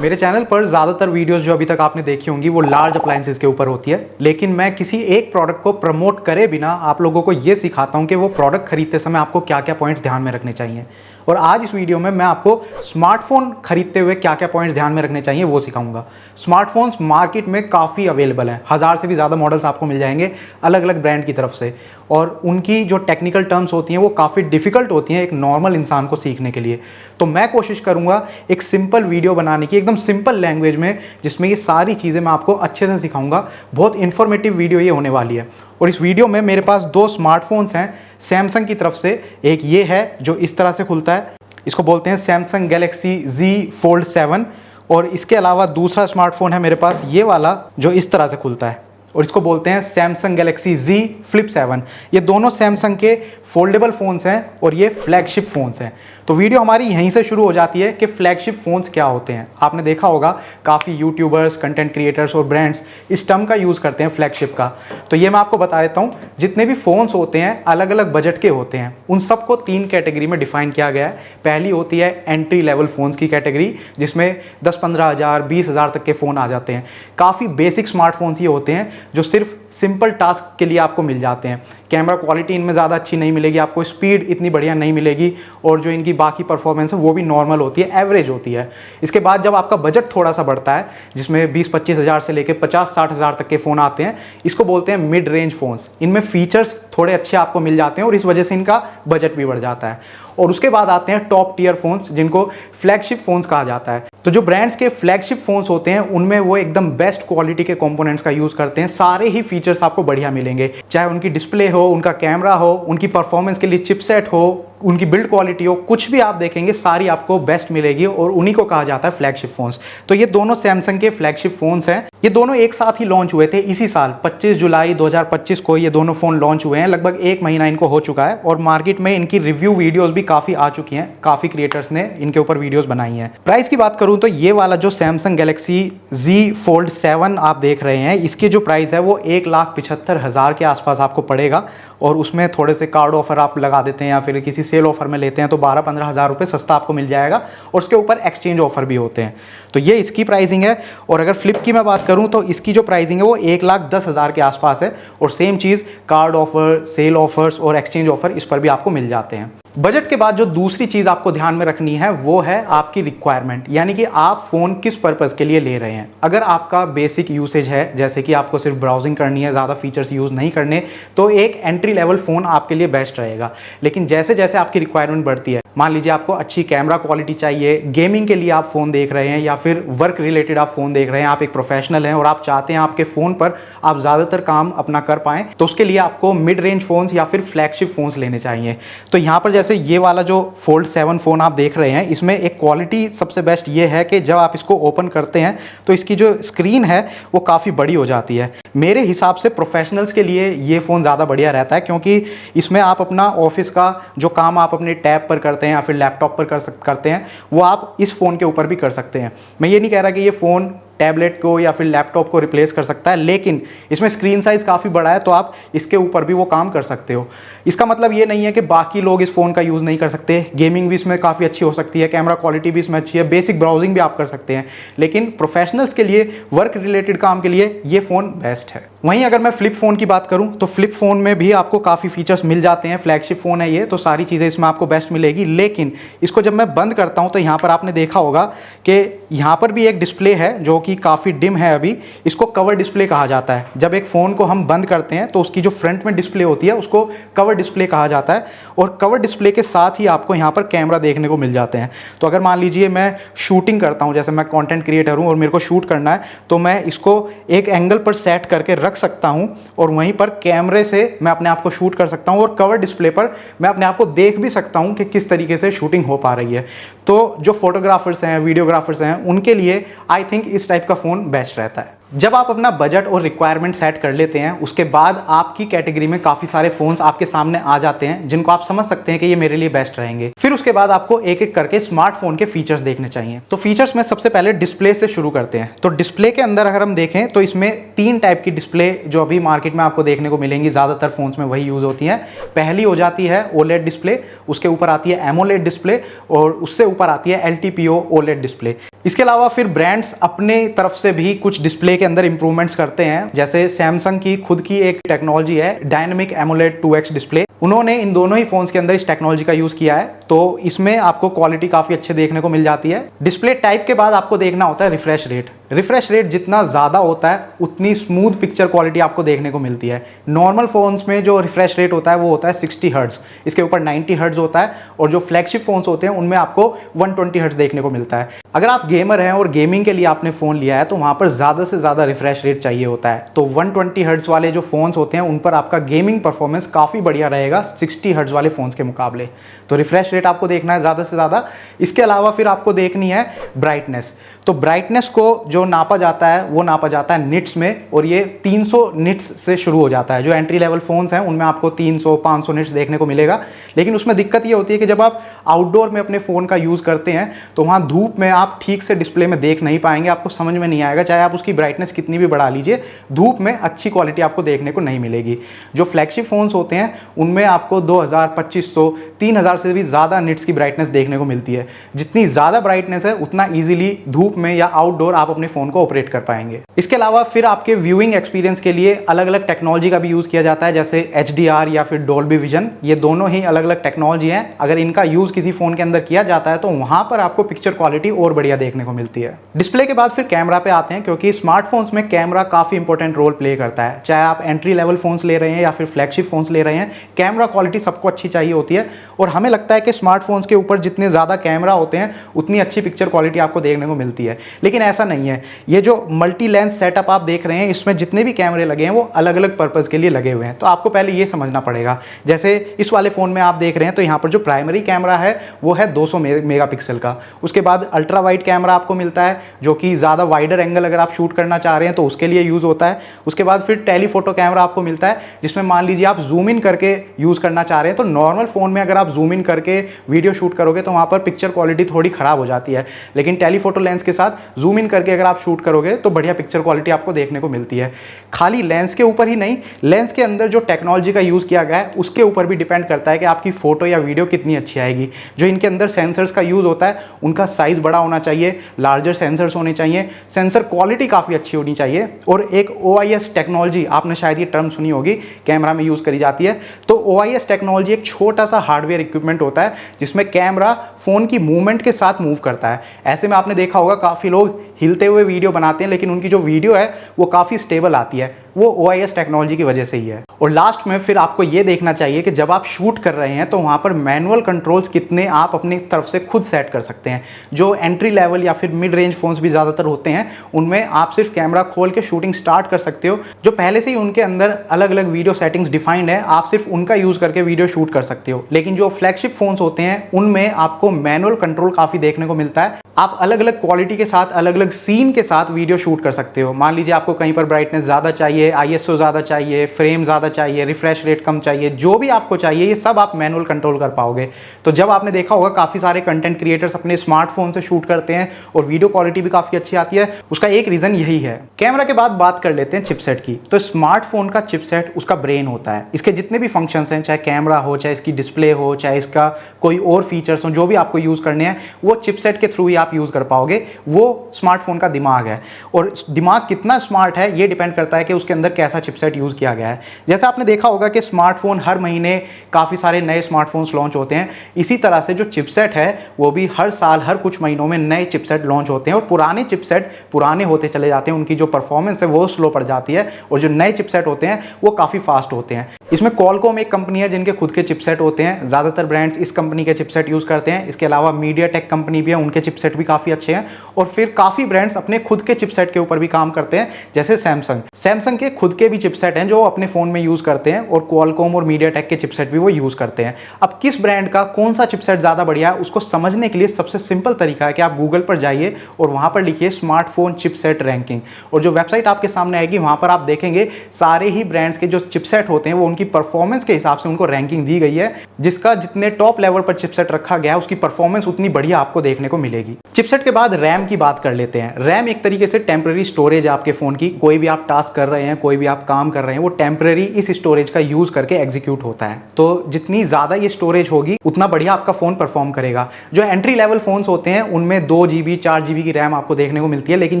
मेरे चैनल पर ज़्यादातर वीडियोस जो अभी तक आपने देखी होंगी वो लार्ज अप्लायंसेस के ऊपर होती है, लेकिन मैं किसी एक प्रोडक्ट को प्रमोट करे बिना आप लोगों को ये सिखाता हूँ कि वो प्रोडक्ट खरीदते समय आपको क्या क्या पॉइंट्स ध्यान में रखने चाहिए। और आज इस वीडियो में मैं आपको स्मार्टफोन खरीदते हुए क्या क्या पॉइंट्स ध्यान में रखने चाहिए वो सिखाऊंगा। स्मार्टफोन्स मार्केट में काफ़ी अवेलेबल हैं, 1000 से भी ज़्यादा मॉडल्स आपको मिल जाएंगे अलग अलग ब्रांड की तरफ से, और उनकी जो टेक्निकल टर्म्स होती हैं वो काफ़ी डिफिकल्ट होती हैं एक नॉर्मल इंसान को सीखने के लिए। तो मैं कोशिश करूंगा एक सिंपल वीडियो बनाने की, एकदम सिंपल लैंग्वेज में, जिसमें ये सारी चीज़ें मैं आपको अच्छे से सिखाऊंगा। बहुत इन्फॉर्मेटिव वीडियो ये होने वाली है। और इस वीडियो में मेरे पास दो स्मार्टफोन्स हैं सैमसंग की तरफ से। एक ये है जो इस तरह से खुलता है, इसको बोलते हैं सैमसंग गैलेक्सी Z Fold 7, और इसके अलावा दूसरा स्मार्टफोन है मेरे पास ये वाला जो इस तरह से खुलता है, और इसको बोलते हैं सैमसंग गैलेक्सी Z Flip 7। ये दोनों सैमसंग के फोल्डेबल फ़ोन्स हैं और ये फ्लैगशिप फ़ोन्स हैं। तो वीडियो हमारी यहीं से शुरू हो जाती है कि फ्लैगशिप फ़ोन्स क्या होते हैं। आपने देखा होगा काफ़ी यूट्यूबर्स, कंटेंट क्रिएटर्स और ब्रांड्स इस टर्म का यूज़ करते हैं फ्लैगशिप का। तो ये मैं आपको बता देता हूँ, जितने भी फ़ोन्स होते हैं अलग अलग बजट के होते हैं, उन सबको 3 कैटेगरी में डिफाइन किया गया है। पहली होती है एंट्री लेवल फ़ोन्स की कैटेगरी, जिसमें 10-15 हज़ार 20 हज़ार तक के फ़ोन आ जाते हैं। काफ़ी बेसिक स्मार्टफोन्स ये होते हैं जो सिर्फ सिंपल टास्क के लिए आपको मिल जाते हैं। कैमरा क्वालिटी इनमें ज़्यादा अच्छी नहीं मिलेगी, आपको स्पीड इतनी बढ़िया नहीं मिलेगी, और जो इनकी बाकी परफॉर्मेंस है वो भी नॉर्मल होती है, एवरेज होती है। इसके बाद जब आपका बजट थोड़ा सा बढ़ता है, जिसमें 20-25 हज़ार से लेकर 50-60 हज़ार तक के फ़ोन आते हैं, इसको बोलते हैं मिड रेंज फ़ोन्स। इनमें फीचर्स थोड़े अच्छे आपको मिल जाते हैं और इस वजह से इनका बजट भी बढ़ जाता है। और उसके बाद आते हैं टॉप टीयर फ़ोन्स, जिनको फ्लैगशिप फ़ोन्स कहा जाता है। तो जो ब्रांड्स के फ्लैगशिप फ़ोन्स होते हैं उनमें वो एकदम बेस्ट क्वालिटी के कंपोनेंट्स का यूज़ करते हैं। सारे ही फीचर्स आपको बढ़िया मिलेंगे, चाहे उनकी डिस्प्ले हो, उनका कैमरा हो, उनकी परफॉर्मेंस के लिए चिपसेट हो, उनकी बिल्ड क्वालिटी हो, कुछ भी आप देखेंगे सारी आपको बेस्ट मिलेगी, और उन्हीं को कहा जाता है फ्लैगशिप फ़ोन्स। तो ये दोनों सैमसंग के फ्लैगशिप फ़ोन्स हैं। ये दोनों एक साथ ही लॉन्च हुए थे इसी साल 25 जुलाई 2025 को ये दोनों फ़ोन लॉन्च हुए हैं। लगभग 1 महीना इनको हो चुका है, और मार्केट में इनकी रिव्यू वीडियोज़ भी काफ़ी आ चुकी हैं। काफ़ी क्रिएटर्स ने इनके ऊपर वीडियोज़ बनाई हैं। प्राइस की बात करूँ तो ये वाला जो सैमसंग गैलेक्सी Z Fold 7 आप देख रहे हैं, इसकी जो प्राइस है वो 1,75,000 के आसपास आपको पड़ेगा, और उसमें थोड़े से कार्ड ऑफर आप लगा देते हैं या फिर किसी सेल ऑफर में लेते हैं तो 12-15 हज़ार रुपये सस्ता आपको मिल जाएगा, और उसके ऊपर एक्सचेंज ऑफर भी होते हैं। तो ये इसकी प्राइसिंग है। और अगर फ्लिप की मैं बात करूं तो इसकी जो प्राइसिंग है वो 1,10,000 के आसपास है, और सेम चीज़ कार्ड ऑफर, सेल ऑफर्स और एक्सचेंज ऑफर इस पर भी आपको मिल जाते हैं। बजट के बाद जो दूसरी चीज़ आपको ध्यान में रखनी है वो है आपकी रिक्वायरमेंट, यानी कि आप फ़ोन किस पर्पज़ के लिए ले रहे हैं। अगर आपका बेसिक यूसेज है, जैसे कि आपको सिर्फ ब्राउजिंग करनी है, ज़्यादा फीचर्स यूज़ नहीं करने, तो एक एंट्री लेवल फ़ोन आपके लिए बेस्ट रहेगा। लेकिन जैसे जैसे आपकी रिक्वायरमेंट बढ़ती है, मान लीजिए आपको अच्छी कैमरा क्वालिटी चाहिए, गेमिंग के लिए आप फ़ोन देख रहे हैं, या फिर वर्क रिलेटेड आप फ़ोन देख रहे हैं, आप एक प्रोफेशनल हैं और आप चाहते हैं आपके फ़ोन पर आप ज़्यादातर काम अपना कर पाएँ, तो उसके लिए आपको मिड रेंज फ़ोन्स या फिर फ्लैगशिप फ़ोन्स लेने चाहिए। तो यहाँ पर जैसे ये वाला जो Fold 7 फ़ोन आप देख रहे हैं, इसमें एक क्वालिटी सबसे बेस्ट ये है कि जब आप इसको ओपन करते हैं तो इसकी जो स्क्रीन है वो काफ़ी बड़ी हो जाती है। मेरे हिसाब से प्रोफेशनल्स के लिए ये फ़ोन ज़्यादा बढ़िया रहता है, क्योंकि इसमें आप अपना ऑफिस का जो काम आप अपने टैब पर करते हैं या फिर लैपटॉप पर करते हैं, वो आप इस फ़ोन के ऊपर भी कर सकते हैं। मैं ये नहीं कह रहा कि ये फ़ोन टैबलेट को या फिर लैपटॉप को रिप्लेस कर सकता है, लेकिन इसमें स्क्रीन साइज़ काफ़ी बड़ा है, तो आप इसके ऊपर भी वो काम कर सकते हो। इसका मतलब ये नहीं है कि बाकी लोग इस फ़ोन का यूज़ नहीं कर सकते। गेमिंग भी इसमें काफ़ी अच्छी हो सकती है, कैमरा क्वालिटी भी इसमें अच्छी है, बेसिक ब्राउजिंग भी आप कर सकते हैं, लेकिन प्रोफेशनल्स के लिए, वर्क रिलेटेड काम के लिए ये फ़ोन बेस्ट है। वहीं अगर मैं फ्लिप फ़ोन की बात करूं तो फ्लिप फ़ोन में भी आपको काफ़ी फीचर्स मिल जाते हैं। फ्लैगशिप फ़ोन है ये, तो सारी चीज़ें इसमें आपको बेस्ट मिलेगी। लेकिन इसको जब मैं बंद करता हूं तो यहाँ पर आपने देखा होगा कि यहाँ पर भी एक डिस्प्ले है जो कि काफ़ी डिम है अभी। इसको कवर डिस्प्ले कहा जाता है। जब एक फ़ोन को हम बंद करते हैं तो उसकी जो फ्रंट में डिस्प्ले होती है उसको कवर डिस्प्ले कहा जाता है, और कवर डिस्प्ले के साथ ही आपको यहाँ पर कैमरा देखने को मिल जाते हैं। तो अगर मान लीजिए मैं शूटिंग करता हूँ, जैसे मैं कंटेंट क्रिएटर हूँ और मेरे को शूट करना है, तो मैं इसको एक एंगल पर सेट करके रख सकता हूं, और वहीं पर कैमरे से मैं अपने आप को शूट कर सकता हूं, और कवर डिस्प्ले पर मैं अपने आप को देख भी सकता हूं कि किस तरीके से शूटिंग हो पा रही है। तो जो फोटोग्राफर्स हैं, वीडियोग्राफर्स हैं, उनके लिए आई थिंक इस टाइप का फ़ोन बेस्ट रहता है। जब आप अपना बजट और रिक्वायरमेंट सेट कर लेते हैं, उसके बाद आपकी कैटेगरी में काफ़ी सारे फ़ोन्स आपके सामने आ जाते हैं जिनको आप समझ सकते हैं कि ये मेरे लिए बेस्ट रहेंगे। फिर उसके बाद आपको एक एक करके स्मार्टफोन के फीचर्स देखने चाहिए। तो फीचर्स में सबसे पहले डिस्प्ले से शुरू करते हैं। तो डिस्प्ले के अंदर अगर हम देखें तो इसमें 3 टाइप की डिस्प्ले जो अभी मार्केट में आपको देखने को मिलेंगी, ज़्यादातर फ़ोन्स में वही यूज़ होती हैं। पहली हो जाती है OLED डिस्प्ले, उसके ऊपर आती है AMOLED डिस्प्ले, और उससे ऊपर आती है LTPO OLED डिस्प्ले। इसके अलावा फिर ब्रांड्स अपने तरफ से भी कुछ डिस्प्ले के अंदर इंप्रूवमेंट्स करते हैं। जैसे सैमसंग की खुद की एक टेक्नोलॉजी है डायनेमिक एमोलेड 2x डिस्प्ले, उन्होंने इन दोनों ही फोन्स के अंदर इस टेक्नोलॉजी का यूज किया है, तो इसमें आपको क्वालिटी काफी अच्छे देखने को मिल जाती है। डिस्प्ले टाइप के बाद आपको देखना होता है रिफ्रेश रेट। रिफ्रेश रेट जितना ज़्यादा होता है उतनी स्मूथ पिक्चर क्वालिटी आपको देखने को मिलती है। नॉर्मल फ़ोन्स में जो रिफ्रेश रेट होता है वो होता है 60 हर्ट्ज़, इसके ऊपर 90 हर्ट्ज़ होता है, और जो फ्लैगशिप फ़ोन्स होते हैं उनमें आपको 120 हर्ट्ज़ देखने को मिलता है। अगर आप गेमर हैं और गेमिंग के लिए आपने फ़ोन लिया है तो वहाँ पर ज़्यादा से ज़्यादा रिफ्रेश रेट चाहिए होता है, तो 120 हर्ट्ज़ वाले जो फ़ोन्स होते हैं उन पर आपका गेमिंग परफॉर्मेंस काफ़ी बढ़िया रहेगा 60 हर्ट्ज़ वाले फ़ोन्स के मुकाबले। तो रिफ्रेश रेट आपको देखना है ज़्यादा से ज़्यादा। इसके अलावा फिर आपको देखनी है ब्राइटनेस। तो ब्राइटनेस को जो नापा जाता है वो नापा जाता है निट्स में, और ये 300 निट्स से शुरू हो जाता है। जो एंट्री लेवल फ़ोन्स हैं उनमें आपको 300-500 निट्स देखने को मिलेगा। लेकिन उसमें दिक्कत ये होती है कि जब आप आउटडोर में अपने फ़ोन का यूज़ करते हैं तो वहाँ धूप में आप ठीक से डिस्प्ले में देख नहीं पाएंगे, आपको समझ में नहीं आएगा, चाहे आप उसकी ब्राइटनेस कितनी भी बढ़ा लीजिए, धूप में अच्छी क्वालिटी आपको देखने को नहीं मिलेगी। जो फ्लैगशिप फ़ोन्स होते हैं उनमें आपको 2000, 2500, 3000 से भी ज़्यादा निट्स की ब्राइटनेस देखने को मिलती है। जितनी ज़्यादा ब्राइटनेस है उतना ईजिली धूप में या आउटडोर आप अपने फ़ोन को ऑपरेट कर पाएंगे। इसके अलावा फिर आपके व्यूइंग एक्सपीरियंस के लिए अलग अलग टेक्नोलॉजी का भी यूज़ किया जाता है, जैसे HDR या फिर डॉल्बी विजन। ये दोनों ही अलग अलग टेक्नोलॉजी हैं। अगर इनका यूज़ किसी फ़ोन के अंदर किया जाता है तो वहाँ पर आपको पिक्चर क्वालिटी और बढ़िया देखने को मिलती है। डिस्प्ले के बाद फिर कैमरा पे आते हैं, क्योंकि स्मार्टफोन्स में कैमरा काफ़ी इंपॉर्टेंट रोल प्ले करता है। चाहे आप एंट्री लेवल फ़ोन्स ले रहे हैं या फिर फ्लैगशिप फ़ोन्स ले रहे हैं, कैमरा क्वालिटी सबको अच्छी चाहिए होती है। और हमें लगता है कि स्मार्टफोन्स के ऊपर जितने ज़्यादा कैमरा होते हैं उतनी अच्छी पिक्चर क्वालिटी आपको देखने को मिलती है, लेकिन ऐसा नहीं है। ये जो मल्टी लेंस सेटअप आप देख रहे हैं इसमें जितने भी कैमरे लगे हैं वो अलग अलग पर्पज़ के लिए लगे हुए हैं, तो आपको पहले ये समझना पड़ेगा। जैसे इस वाले फ़ोन में आप देख रहे हैं तो यहाँ पर जो प्राइमरी कैमरा है वो है 200 मेगापिक्सल का। उसके बाद अल्ट्रा वाइड कैमरा आपको मिलता है जो कि ज़्यादा वाइडर एंगल अगर आप शूट करना चाह रहे हैं तो उसके लिए यूज़ होता है। उसके बाद फिर टेलीफोटो कैमरा आपको मिलता है, जिसमें मान लीजिए आप जूम इन करके यूज़ करना चाह रहे हैं, तो नॉर्मल फ़ोन में अगर आप जूम इन करके वीडियो शूट करोगे तो वहाँ पर पिक्चर क्वालिटी थोड़ी ख़राब हो जाती है, लेकिन टेलीफोटो लेंस के साथ जूम इन करके अगर आप शूट करोगे तो बढ़िया पिक्चर क्वालिटी आपको देखने को मिलती है। खाली लेंस के ऊपर ही नहीं, लेंस के अंदर जो टेक्नोलॉजी का यूज़ किया गया है उसके ऊपर भी डिपेंड करता है कि आपकी फ़ोटो या वीडियो कितनी अच्छी आएगी। जो इनके अंदर सेंसर्स का यूज़ होता है उनका साइज़ बड़ा होना चाहिए, लार्जर सेंसर्स होने चाहिए, सेंसर क्वालिटी काफ़ी अच्छी होनी चाहिए, और एक OIS टेक्नोलॉजी, आपने शायद ये टर्म सुनी होगी, कैमरा में यूज़ करी जाती है। तो OIS टेक्नोलॉजी एक छोटा सा हार्डवेयर इक्विपमेंट होता है जिसमें कैमरा फ़ोन की मूवमेंट के साथ मूव करता है। ऐसे में आपने देखा होगा काफ़ी लोग हिलते हुए वीडियो बनाते हैं, लेकिन उनकी जो वीडियो है वो काफ़ी स्टेबल आती है, वो OIS टेक्नोलॉजी की वजह से ही है। और लास्ट में फिर आपको ये देखना चाहिए कि जब आप शूट कर रहे हैं तो वहाँ पर मैनुअल कंट्रोल्स कितने आप अपनी तरफ से खुद सेट कर सकते हैं। जो एंट्री लेवल या फिर मिड रेंज फोन्स भी ज़्यादातर होते हैं उनमें आप सिर्फ कैमरा खोल के शूटिंग स्टार्ट कर सकते हो, जो पहले से ही उनके अंदर अलग अलग वीडियो सेटिंग्स डिफाइंड है, आप सिर्फ उनका यूज़ करके वीडियो शूट कर सकते हो। लेकिन जो फ्लैगशिप फोन्स होते हैं उनमें आपको मैनुअल कंट्रोल काफ़ी देखने को मिलता है। आप अलग अलग क्वालिटी के साथ, अलग अलग सीन के साथ वीडियो शूट कर सकते हो। मान लीजिए आपको कहीं पर ब्राइटनेस ज़्यादा चाहिए, ISO ज़्यादा चाहिए, फ्रेम ज़्यादा चाहिए, रिफ्रेश रेट कम चाहिए, जो भी आपको चाहिए ये सब आप मैनुअल कंट्रोल कर पाओगे। तो जब आपने देखा होगा काफ़ी सारे कंटेंट क्रिएटर्स अपने स्मार्टफोन से शूट करते हैं और वीडियो क्वालिटी भी काफ़ी अच्छी आती है, उसका एक रीज़न यही है। कैमरा के बाद बात कर लेते हैं चिपसेट की। तो स्मार्टफोन का चिपसेट उसका ब्रेन होता है। इसके जितने भी फंक्शंस हैं, चाहे कैमरा हो, चाहे इसकी डिस्प्ले हो, चाहे इसका कोई और फीचर्स हो, जो भी आपको यूज़ करने हैं वो चिपसेट के थ्रू ही आप यूज़ कर पाओगे। वो स्मार्टफोन का दिमाग है, और दिमाग कितना स्मार्ट है ये डिपेंड करता है कि उसके अंदर कैसा चिपसेट यूज़ किया गया है। जैसे आपने देखा होगा कि स्मार्टफोन हर महीने काफ़ी सारे नए स्मार्टफोन्स लॉन्च होते हैं, इसी तरह से जो चिपसेट है वो भी हर साल हर कुछ महीनों में नए चिपसेट लॉन्च होते हैं, और पुराने चिपसेट पुराने होते चले जाते हैं, उनकी जो परफॉर्मेंस है वो स्लो पड़ जाती है, और जो नए चिपसेट होते हैं वो काफ़ी फास्ट होते हैं। इसमें क्वालकॉम एक कंपनी है जिनके खुद के चिपसेट होते हैं, ज़्यादातर ब्रांड्स इस कंपनी के चिपसेट यूज़ करते हैं। इसके अलावा मीडियाटेक कंपनी भी है, उनके चिपसेट भी काफ़ी अच्छे हैं, और फिर काफ़ी ब्रांड्स अपने खुद के चिपसेट के ऊपर भी काम करते हैं, जैसे सैमसंग के खुद के भी चिपसेट हैं जो अपने फ़ोन में यूज़ करते हैं, और क्वालकॉम और मीडियाटेक के चिपसेट भी वो यूज़ करते हैं। अब किस ब्रांड का कौन सा चिपसेट ज़्यादा बढ़िया है उसको समझने के लिए सबसे सिंपल तरीका है कि आप गूगल पर जाइए और वहाँ पर लिखिए स्मार्टफोन चिपसेट रैंकिंग, और जो वेबसाइट आपके सामने आएगी वहाँ पर आप देखेंगे सारे ही ब्रांड्स के जो चिपसेट होते हैं वो उनकी की परफॉर्मेंस के हिसाब से उनको रैंकिंग दी गई है, जिसका जितने टॉप लेवल पर चिपसेट रखा गया है उसकी परफॉर्मेंस उतनी बढ़िया आपको देखने को मिलेगी। चिपसेट के बाद रैम की बात कर लेते हैं। रैम एक तरीके से टेम्पररी स्टोरेज है आपके फोन की। कोई भी आप टास्क कर रहे हैं, कोई भी आप काम कर रहे हैं, वो टेम्पररी इस स्टोरेज का यूज करके एग्जीक्यूट होता है। तो जितनी ज्यादा ये स्टोरेज होगी उतना बढ़िया आपका फोन परफॉर्म करेगा। जो एंट्री लेवल फोन्स होते हैं उनमें 2 GB 4 GB की रैम आपको देखने को मिलती है, लेकिन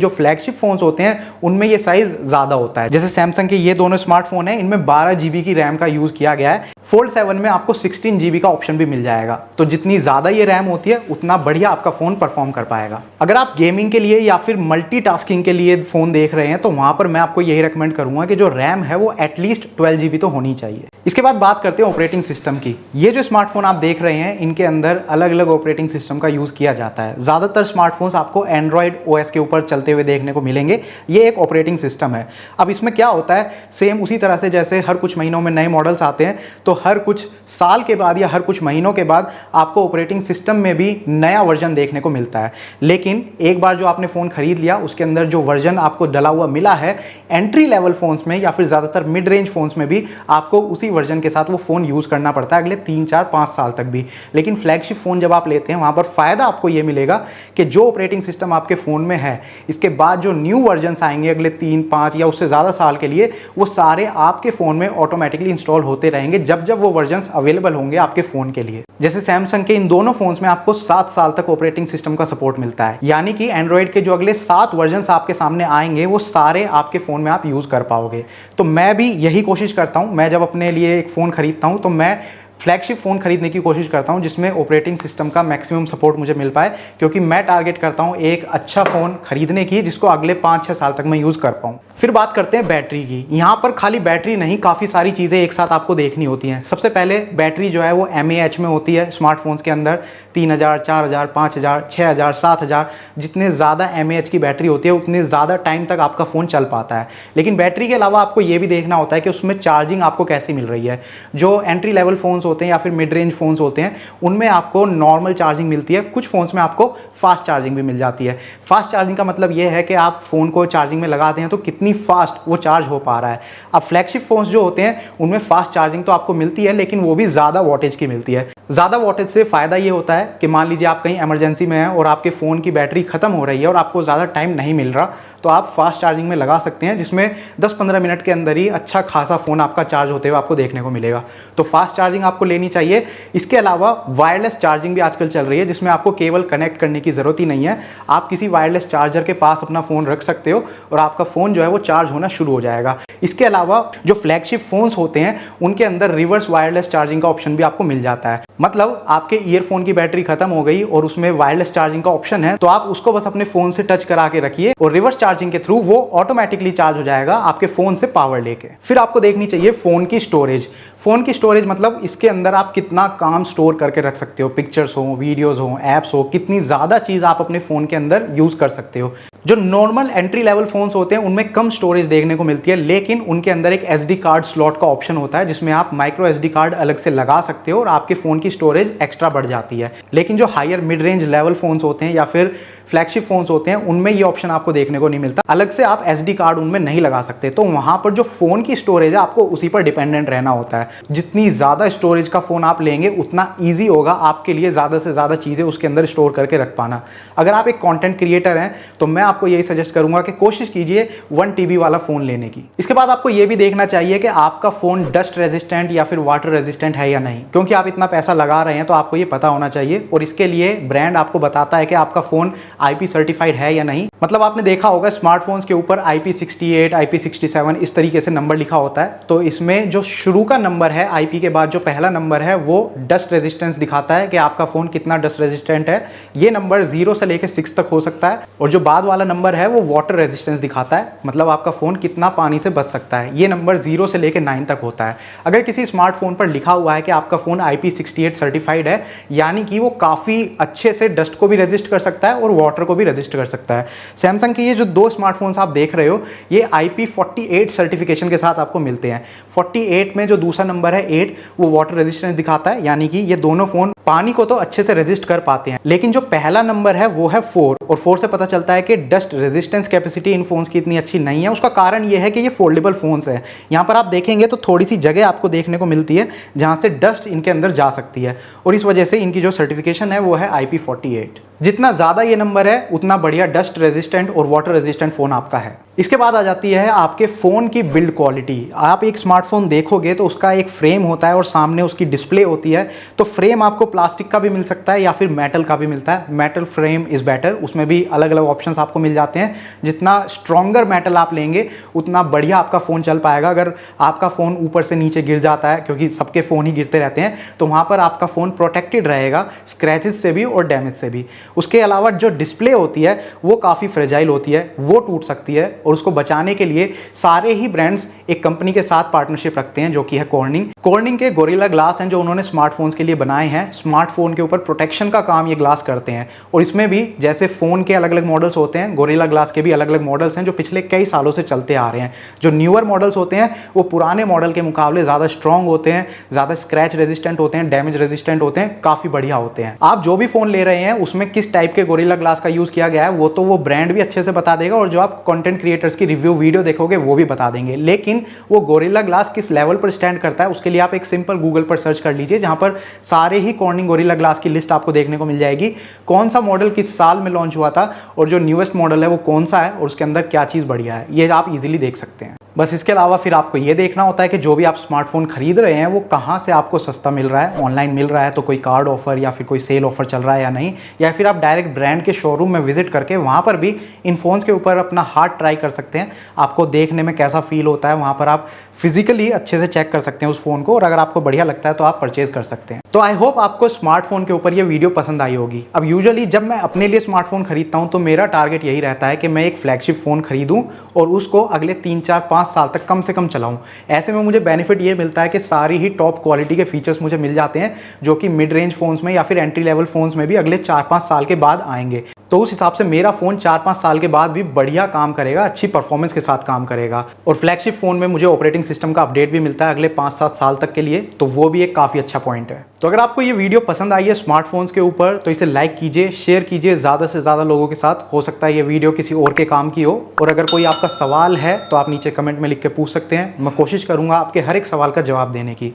जो फ्लैगशिप फोन्स होते हैं उनमें ये साइज ज्यादा होता है। जैसे सैमसंग के ये दोनों स्मार्टफोन है, इनमें 12 GB की रैम का यूज किया गया है। फोल्ड 7 में आपको 16 GB का ऑप्शन भी मिल जाएगा। तो जितनी ज्यादा ये रैम होती है उतना बढ़िया आपका फोन परफॉर्म कर पाएगा। अगर आप गेमिंग के लिए या फिर मल्टीटास्किंग के लिए फोन देख रहे हैं तो वहां पर मैं आपको यही रेकमेंड करूंगा कि जो रैम है वो एटलीस्ट 12 GB तो होनी चाहिए। इसके बाद बात करते हैं ऑपरेटिंग सिस्टम की। ये जो स्मार्टफोन आप देख रहे हैं इनके अंदर अलग अलग ऑपरेटिंग सिस्टम का यूज किया जाता है। ज्यादातर स्मार्टफोन्स आपको एंड्रॉइड OS के ऊपर चलते हुए देखने को मिलेंगे। ये एक ऑपरेटिंग सिस्टम है। अब इसमें क्या होता है, सेम उसी तरह से जैसे हर कुछ महीनों में नए मॉडल्स आते हैं, तो हर कुछ साल के बाद या हर कुछ महीनों के बाद आपको ऑपरेटिंग सिस्टम में भी नया वर्जन देखने को मिलता है। लेकिन एक बार जो आपने फोन खरीद लिया उसके अंदर जो वर्जन आपको डला हुआ मिला है, एंट्री लेवल फोन्स में या फिर ज्यादातर मिड रेंज फोन्स में भी आपको उसी वर्जन के साथ वो फोन यूज करना पड़ता है अगले 3 4 5 साल तक भी। लेकिन फ्लैगशिप फोन जब आप लेते हैं वहां पर फायदा आपको ये मिलेगा कि जो ऑपरेटिंग सिस्टम आपके फोन में है, इसके बाद जो न्यू वर्जन आएंगे अगले 3 5 या उससे ज्यादा साल के लिए, वो सारे आपके फोन में ऑटोमेटिकली इंस्टॉल होते रहेंगे जब जब वो वर्जन अवेलेबल होंगे आपके फोन के लिए। जैसे सैमसंग के इन दोनों फोन्स में आपको 7 साल तक ऑपरेटिंग सिस्टम का सपोर्ट मिलता है, यानी कि एंड्रॉइड के जो अगले 7 वर्जन आपके सामने आएंगे वो सारे आपके फोन में आप यूज कर पाओगे। तो मैं भी यही कोशिश करता हूं, मैं जब अपने लिए एक फोन खरीदता हूं तो मैं फ्लैगशिप फ़ोन खरीदने की कोशिश करता हूं जिसमें ऑपरेटिंग सिस्टम का मैक्सिमम सपोर्ट मुझे मिल पाए, क्योंकि मैं टारगेट करता हूं एक अच्छा फ़ोन खरीदने की जिसको अगले 5-6 साल तक मैं यूज़ कर पाऊं। फिर बात करते हैं बैटरी की। यहाँ पर खाली बैटरी नहीं, काफ़ी सारी चीज़ें एक साथ आपको देखनी होती हैं। सबसे पहले बैटरी जो है वो mAh में होती है स्मार्टफोन्स के अंदर। 3000, 4000, 5000, 6000, 7000 जितने ज़्यादा mAh की बैटरी होती है उतने ज़्यादा टाइम तक आपका फ़ोन चल पाता है। लेकिन बैटरी के अलावा आपको ये भी देखना होता है कि उसमें चार्जिंग आपको कैसी मिल रही है। जो एंट्री लेवल फ़ोन्स होते हैं या फिर मिड रेंज फ़ोन्स होते हैं उनमें आपको नॉर्मल चार्जिंग मिलती है, कुछ फ़ोन्स में आपको फास्ट चार्जिंग भी मिल जाती है। फास्ट चार्जिंग का मतलब ये है कि आप फ़ोन को चार्जिंग में लगाते हैं तो कितनी फास्ट वो चार्ज हो पा रहा है। अब फ्लैगशिप फ़ोन्स जो होते हैं उनमें फास्ट चार्जिंग तो आपको मिलती है, लेकिन वो भी ज़्यादा वॉटेज की मिलती है। ज़्यादा वॉटेज से फ़ायदा ये होता है कि मान लीजिए आप कहीं इमरजेंसी में हैं और आपके फ़ोन की बैटरी ख़त्म हो रही है और आपको ज़्यादा टाइम नहीं मिल रहा, तो आप फास्ट चार्जिंग में लगा सकते हैं, जिसमें 10-15 मिनट के अंदर ही अच्छा खासा फ़ोन आपका चार्ज होते हुए आपको देखने को मिलेगा। तो फास्ट चार्जिंग आपको लेनी चाहिए। इसके अलावा वायरलेस चार्जिंग भी आजकल चल रही है, जिसमें आपको केबल कनेक्ट करने की ज़रूरत ही नहीं है। आप किसी वायरलेस चार्जर के पास अपना फ़ोन रख सकते हो और आपका फ़ोन जो है वो चार्ज होना शुरू हो जाएगा। इसके अलावा जो फ्लैगशिप फ़ोन्स होते हैं उनके अंदर रिवर्स वायरलेस चार्जिंग का ऑप्शन भी आपको मिल जाता है। मतलब आपके ईयरफोन की बैटरी खत्म हो गई और उसमें वायरलेस चार्जिंग का ऑप्शन है, तो आप उसको बस अपने फ़ोन से टच करा के रखिए और रिवर्स चार्जिंग के थ्रू वो ऑटोमेटिकली चार्ज हो जाएगा आपके फ़ोन से पावर लेके। फिर आपको देखनी चाहिए फ़ोन की स्टोरेज। फ़ोन की स्टोरेज मतलब इसके अंदर आप कितना काम स्टोर करके रख सकते हो, पिक्चर्स हो, वीडियोस हो, ऐप्स हो, कितनी ज़्यादा चीज़ आप अपने फ़ोन के अंदर यूज़ कर सकते हो। जो नॉर्मल एंट्री लेवल फ़ोन्स होते हैं उनमें कम स्टोरेज देखने को मिलती है, लेकिन उनके अंदर एक SD कार्ड स्लॉट का ऑप्शन होता है जिसमें आप माइक्रो SD कार्ड अलग से लगा सकते हो और आपके फ़ोन की स्टोरेज एक्स्ट्रा बढ़ जाती है। लेकिन जो higher mid range level phones होते हैं या फिर फ्लैगशिप फ़ोन्स होते हैं उनमें ये ऑप्शन आपको देखने को नहीं मिलता। अलग से आप SD कार्ड उनमें नहीं लगा सकते, तो वहां पर जो फ़ोन की स्टोरेज है आपको उसी पर डिपेंडेंट रहना होता है। जितनी ज़्यादा स्टोरेज का फ़ोन आप लेंगे उतना ईजी होगा आपके लिए ज़्यादा से ज़्यादा चीज़ें उसके अंदर स्टोर करके रख पाना। अगर आप एक कॉन्टेंट क्रिएटर हैं तो मैं आपको यही सजेस्ट करूंगा कि कोशिश कीजिए 1 TB वाला फ़ोन लेने की। इसके बाद आपको ये भी देखना चाहिए कि आपका फ़ोन डस्ट रेजिस्टेंट या फिर वाटर रेजिस्टेंट है या नहीं, क्योंकि आप इतना पैसा लगा रहे हैं तो आपको ये पता होना चाहिए और इसके लिए ब्रांड आपको बताता है कि आपका फ़ोन IP सर्टिफाइड है या नहीं। मतलब आपने देखा होगा स्मार्टफोन्स के ऊपर IP68, IP67 इस तरीके से नंबर लिखा होता है, तो इसमें जो शुरू का नंबर है IP के बाद जो पहला नंबर है वो डस्ट रेजिस्टेंस दिखाता है कि आपका फ़ोन कितना डस्ट रेजिस्टेंट है। ये नंबर 0 से लेकर 6 तक हो सकता है, और जो बाद वाला नंबर है वो वाटर रेजिस्टेंस दिखाता है, मतलब आपका फ़ोन कितना पानी से बच सकता है। ये नंबर 0 से लेकर 9 तक होता है। अगर किसी स्मार्टफोन पर लिखा हुआ है कि आपका फ़ोन IP68 सर्टिफाइड है, यानी कि वो काफ़ी अच्छे से डस्ट को भी रेजिस्ट कर सकता है और वाटर को भी रेजिस्ट कर सकता है। सैमसंग के ये जो दो स्मार्टफोन्स आप देख रहे हो ये IP48 सर्टिफिकेशन के साथ आपको मिलते हैं। 48 में जो दूसरा नंबर है 8 वो वाटर रेजिस्टेंस दिखाता है, यानी कि ये दोनों फोन पानी को तो अच्छे से रेजिस्ट कर पाते हैं। लेकिन जो पहला नंबर है वो है 4, और 4 से पता चलता है कि dust resistance capacity in phones की इतनी अच्छी नहीं है। उसका कारण ये है कि ये फोल्डेबल फोन्स है। यहाँ पर आप देखेंगे तो थोड़ी सी जगह आपको देखने को मिलती है जहाँ से डस्ट इनके अंदर जा सकती है, और इस वजह से इनकी जो सर्टिफिकेशन है वो है IP48। जितना ज़्यादा ये नंबर है उतना बढ़िया डस्ट रेजिस्टेंट और वाटर रेजिस्टेंट फ़ोन आपका है। इसके बाद आ जाती है आपके फ़ोन की बिल्ड क्वालिटी। आप एक स्मार्टफोन देखोगे तो उसका एक फ्रेम होता है और सामने उसकी डिस्प्ले होती है। तो फ्रेम आपको प्लास्टिक का भी मिल सकता है या फिर मेटल का भी मिलता है। मेटल फ्रेम इज़ बेटर, उसमें भी अलग अलग ऑप्शंस आपको मिल जाते हैं। जितना स्ट्रॉन्गर मेटल आप लेंगे उतना बढ़िया आपका फ़ोन चल पाएगा। अगर आपका फ़ोन ऊपर से नीचे गिर जाता है, क्योंकि सबके फ़ोन ही गिरते रहते हैं, तो वहाँ पर आपका फ़ोन प्रोटेक्टेड रहेगा स्क्रैचेस से भी और डैमेज से भी। उसके अलावा जो डिस्प्ले होती है वो काफ़ी फ्रेजाइल होती है, वो टूट सकती है, और उसको बचाने के लिए सारे ही ब्रांड्स एक कंपनी के साथ पार्टनरशिप रखते हैं जो कि है कॉर्निंग। कॉर्निंग के गोरिल्ला ग्लास हैं जो उन्होंने स्मार्टफोन्स के लिए बनाए हैं। स्मार्टफोन के ऊपर प्रोटेक्शन का काम ये ग्लास करते हैं, और इसमें भी जैसे फ़ोन के अलग अलग मॉडल्स होते हैं, गोरिल्ला ग्लास के भी अलग अलग मॉडल्स हैं जो पिछले कई सालों से चलते आ रहे हैं। जो न्यूअर मॉडल्स होते हैं वो पुराने मॉडल के मुकाबले ज़्यादा स्ट्रॉन्ग होते हैं, ज़्यादा स्क्रैच रेजिस्टेंट होते हैं, डैमेज रेजिस्टेंट होते हैं, काफ़ी बढ़िया होते हैं। आप जो भी फ़ोन ले रहे हैं उसमें किस टाइप के गोरिल्ला ग्लास का यूज़ किया गया है वो तो वो ब्रांड भी अच्छे से बता देगा, और जो आप कंटेंट क्रिएटर्स की रिव्यू वीडियो देखोगे वो भी बता देंगे। लेकिन वो गोरिल्ला ग्लास किस लेवल पर स्टैंड करता है उसके लिए आप एक सिंपल गूगल पर सर्च कर लीजिए, जहां पर सारे ही कॉर्निंग गोरिल्ला ग्लास की लिस्ट आपको देखने को मिल जाएगी। कौन सा मॉडल किस साल में लॉन्च हुआ था और जो न्यूएस्ट मॉडल है वो कौन सा है और उसके अंदर क्या चीज़ बढ़िया है, ये आप इजीली देख सकते हैं। बस इसके अलावा फिर आपको ये देखना होता है कि जो भी आप स्मार्टफोन खरीद रहे हैं वो कहाँ से आपको सस्ता मिल रहा है। ऑनलाइन मिल रहा है तो कोई कार्ड ऑफर या फिर कोई सेल ऑफर चल रहा है या नहीं, या फिर आप डायरेक्ट ब्रांड के शोरूम में विजिट करके वहाँ पर भी इन फोन्स के ऊपर अपना हाथ ट्राई कर सकते हैं। आपको देखने में कैसा फील होता है वहाँ पर आप फिजिकली अच्छे से चेक कर सकते हैं उस फोन को, और अगर आपको बढ़िया लगता है तो आप परचेज कर सकते हैं। तो आई होप आपको स्मार्टफोन के ऊपर ये वीडियो पसंद आई होगी। अब यूजुअली जब मैं अपने लिए स्मार्टफोन खरीदता हूँ तो मेरा टारगेट यही रहता है कि मैं एक फ्लैगशिप फ़ोन खरीदूँ और उसको अगले 3, 4, 5 साल तक कम से कम चलाऊं। ऐसे में मुझे बेनिफिट ये मिलता है कि सारी ही टॉप क्वालिटी के फीचर्स मुझे मिल जाते हैं जो कि मिड रेंज फोन्स में या फिर एंट्री लेवल फोन्स में भी अगले 4-5 साल के बाद आएंगे। तो उस हिसाब से मेरा फ़ोन 4-5 साल के बाद भी बढ़िया काम करेगा, अच्छी परफॉर्मेंस के साथ काम करेगा। और फ्लैगशिप फ़ोन में मुझे ऑपरेटिंग सिस्टम का अपडेट भी मिलता है अगले 5-7 साल तक के लिए, तो वो भी एक काफ़ी अच्छा पॉइंट है। तो अगर आपको ये वीडियो पसंद आई है स्मार्टफोन्स के ऊपर तो इसे लाइक कीजिए, शेयर कीजिए ज़्यादा से ज़्यादा लोगों के साथ। हो सकता है ये वीडियो किसी और के काम की हो, और अगर कोई आपका सवाल है तो आप नीचे कमेंट में लिख के पूछ सकते हैं। मैं कोशिश करूँगा आपके हर एक सवाल का जवाब देने की।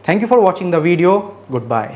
Thank you for watching the video. Good bye.